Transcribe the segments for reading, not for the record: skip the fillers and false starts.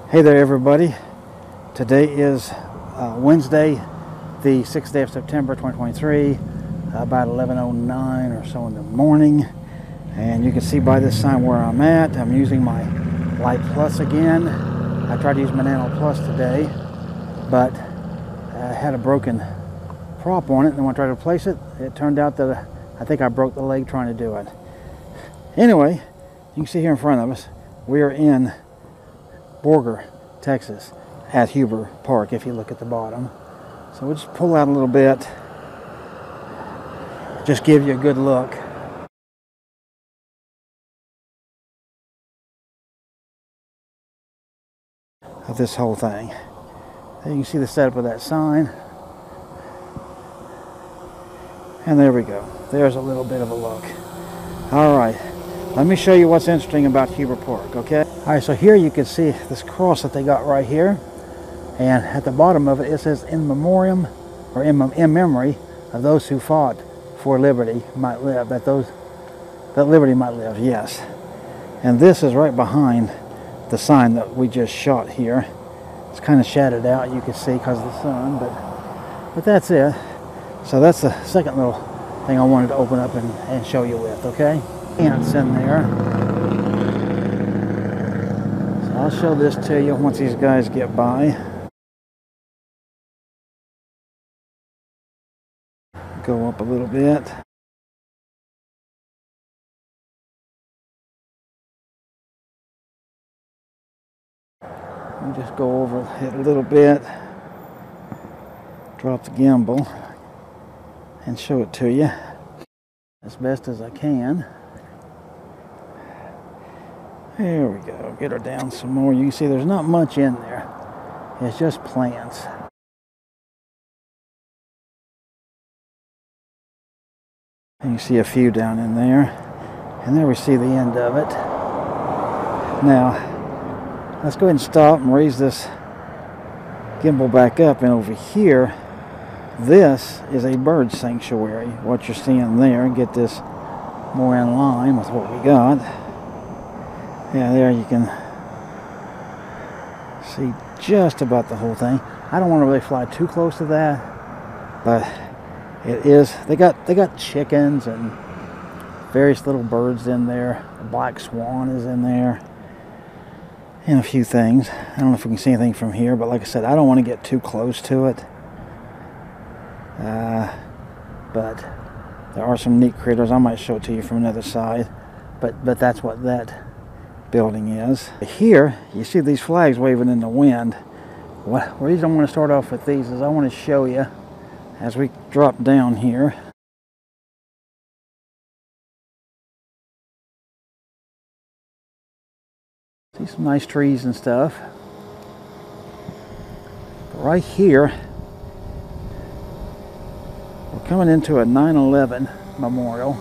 Hey there everybody. Today is Wednesday, the 6th day of September 2023, about 11:09 or so in the morning. And you can see by this sign where I'm at. I'm using my Lite Plus again. I tried to use my Nano Plus today, but I had a broken prop on it, and then when I tried to replace it, it turned out that I think I broke the leg trying to do it. Anyway, you can see here in front of us, we are in Borger, Texas, at Huber Park, if you look at the bottom. So we'll just pull out a little bit, just give you a good look. Of this whole thing. And you can see the setup of that sign. And there we go. There's a little bit of a look. Alright, let me show you what's interesting about Huber Park, okay? Alright, so here you can see this cross that they got right here. And at the bottom of it, it says, in memoriam, or in memory of those who fought for liberty might live. That liberty might live, yes. And this is right behind the sign that we just shot here. It's kind of shadowed out, you can see, because of the sun, but that's it. So that's the second little thing I wanted to open up and show you with, okay? Ants in there. So I'll show this to you once these guys get by. Go up a little bit. And just go over it a little bit. Drop the gimbal and show it to you as best as I can. There we go. Get her down some more. You can see there's not much in there. It's just plants. And you see a few down in there. And there we see the end of it. Now, let's go ahead and stop and raise this gimbal back up. And over here, this is a bird sanctuary. What you're seeing there, and get this more in line with what we got. Yeah, there you can see just about the whole thing. I don't want to really fly too close to that, but it is. They got chickens and various little birds in there. A black swan is in there. And a few things. I don't know if we can see anything from here, but like I said, I don't want to get too close to it. But there are some neat critters. I might show it to you from another side. But that's what that building is. Here, you see these flags waving in the wind. The reason I want to start off with these is I want to show you as we drop down here. See some nice trees and stuff. But right here, we're coming into a 9/11 memorial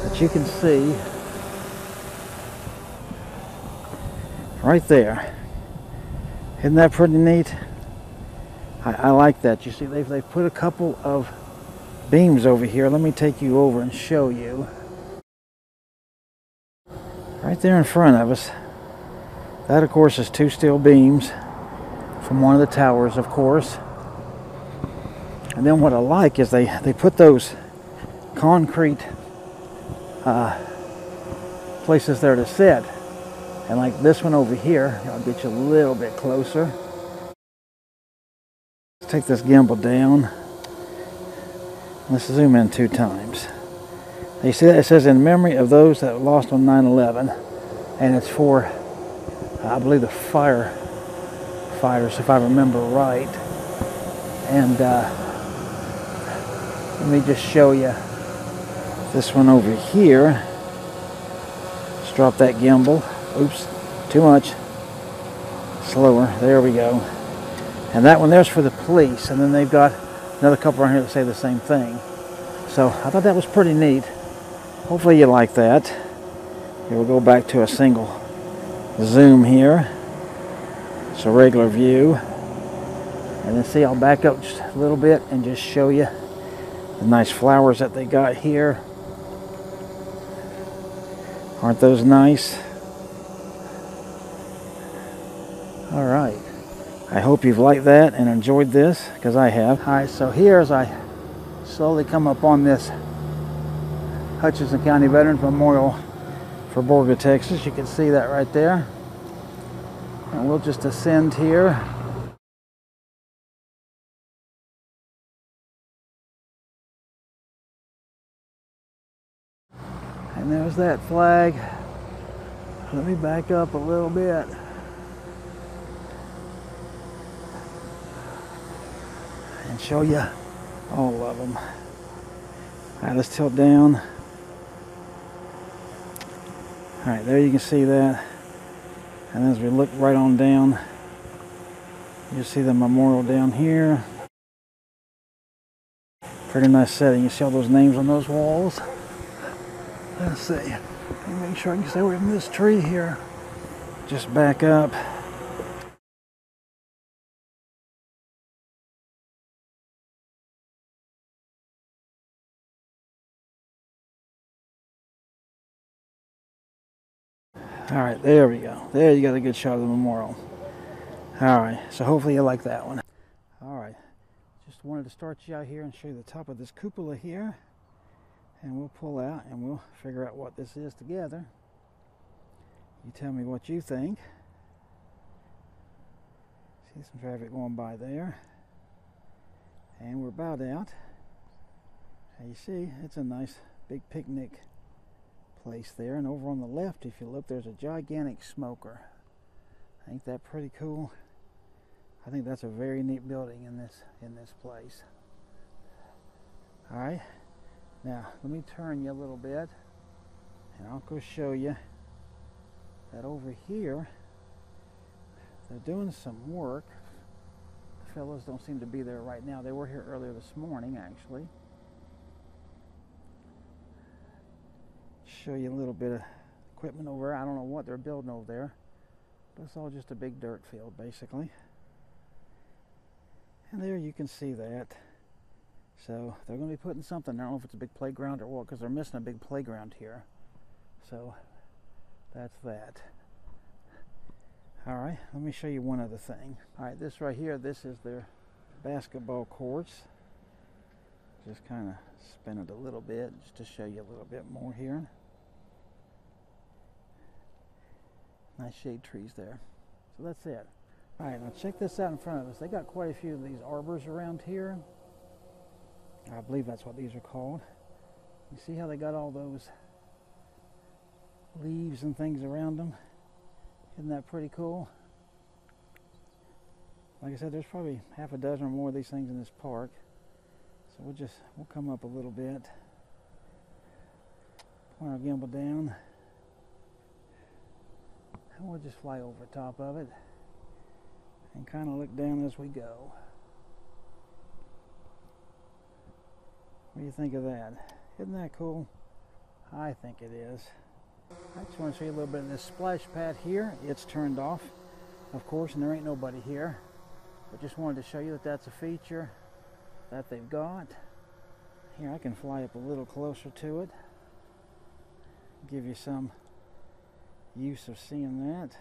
that you can see right there. Isn't that pretty neat? I like that. You see, they've put a couple of beams over here. Let me take you over and show you. Right there in front of us, that of course is two steel beams from one of the towers, of course. And then what I like is they put those concrete places there to sit. And like this one over here, I'll get you a little bit closer. Let's take this gimbal down. Let's zoom in 2 times. You see that it says in memory of those that were lost on 9/11, and it's for, I believe, the firefighters, if I remember right. And let me just show you this one over here. Let's drop that gimbal. Oops, too much. Slower. There we go. And that one there's for the police, and then they've got another couple around here that say the same thing. So I thought that was pretty neat. Hopefully you like that. Here we'll go back to a single zoom here. It's a regular view. And then see, I'll back up just a little bit and just show you the nice flowers that they got here. Aren't those nice? All right. I hope you've liked that and enjoyed this, because I have. All right, so here as I slowly come up on this Hutchinson County Veterans Memorial for Borger, Texas, you can see that right there. And we'll just ascend here. And there's that flag. Let me back up a little bit. And show you all of them. All right, let's tilt down. All right, there you can see that. And as we look right on down, you see the memorial down here. Pretty nice setting. You see all those names on those walls? Let's see. Let me make sure I can stay away from this tree here. Just back up. All right, there we go. There you got a good shot of the memorial. All right, so hopefully you like that one. All right, just wanted to start you out here and show you the top of this cupola here. And we'll pull out and we'll figure out what this is together. You tell me what you think. See some traffic going by there. And we're about out. And you see, it's a nice big picnic place there. And over on the left, if you look, there's a gigantic smoker. Ain't that pretty cool? I think that's a very neat building in this place. All right. Now, let me turn you a little bit, and I'll go show you that over here, they're doing some work. The fellows don't seem to be there right now. They were here earlier this morning, actually. Show you a little bit of equipment over there. I don't know what they're building over there, but it's all just a big dirt field, basically. And there you can see that. So they're going to be putting something. I don't know if it's a big playground or what, because they're missing a big playground here. So that's that. All right, let me show you one other thing. All right, this right here, this is their basketball courts. Just kind of spin it a little bit just to show you a little bit more here. Nice shade trees there. So that's it. All right, now check this out in front of us. They got quite a few of these arbors around here. I believe that's what these are called. You see how they got all those leaves and things around them? Isn't that pretty cool? Like I said, there's probably half a dozen or more of these things in this park. So we'll come up a little bit. Point our gimbal down. And we'll just fly over top of it and kind of look down as we go. What do you think of that? Isn't that cool? I think it is. I just want to show you a little bit of this splash pad here. It's turned off, of course, and there ain't nobody here. But just wanted to show you that that's a feature that they've got. Here, I can fly up a little closer to it. Give you some use of seeing that.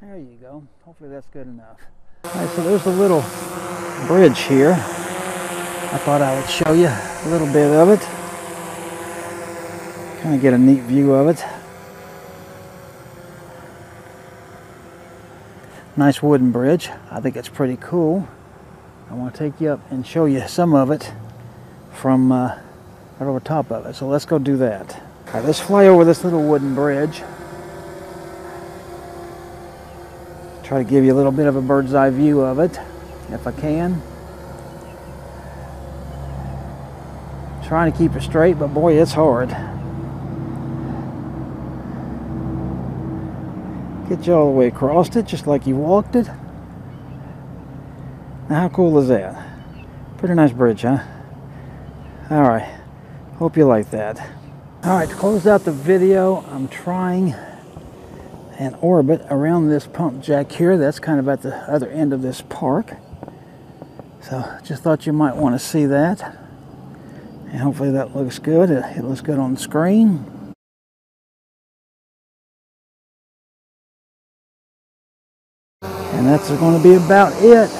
There you go. Hopefully that's good enough. Alright, so there's a little bridge here. I thought I would show you a little bit of it. Kind of get a neat view of it. Nice wooden bridge. I think it's pretty cool. I want to take you up and show you some of it from right over top of it. So let's go do that. All right, let's fly over this little wooden bridge. Try to give you a little bit of a bird's eye view of it, if I can. Trying to keep it straight, but boy, it's hard. Get you all the way across it, just like you walked it. Now, how cool is that? Pretty nice bridge, huh? All right, hope you like that. All right, to close out the video, I'm trying an orbit around this pump jack here. That's kind of at the other end of this park. So just thought you might want to see that. And hopefully that looks good. It looks good on the screen. And that's going to be about it.